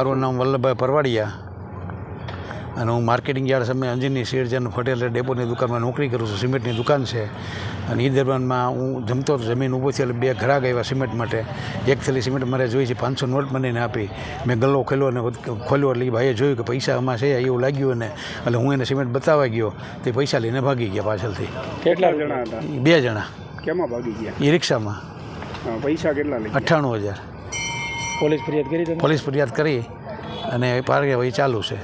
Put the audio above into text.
મારું નામ વલ્લભભાઈ પરવાડિયા અને હું માર્કેટિંગ યાર્ડ સામે અંજની શેરજન પટેલ ડેપોની દુકાનમાં નોકરી કરું છું. સિમેન્ટની દુકાન છે અને એ દરમિયાનમાં હું જમતો જમીન ઊભો થયો એટલે 2 ઘરાક આવ્યા સિમેન્ટ માટે. એક થેલી સિમેન્ટ મારે જોઈ છે, 500 નોટ મને આપી. મેં ગલ્લો ખોલ્યો અને ખોલ્યો એટલે ભાઈએ જોયું કે પૈસા આમાં છે એવું લાગ્યું અને એટલે હું એને સિમેન્ટ બતાવવા ગયો તે પૈસા લઈને ભાગી ગયા પાછળથી. કેટલા જણા હતા? 2 જણા. કેમાં ભાગી ગયા? એ રિક્ષામાં. પૈસા કેટલા લઈ? 98,000. પોલીસ ફરિયાદ કરી? પોલીસ ફરિયાદ કરી અને કાર્યવાહી ચાલુ છે.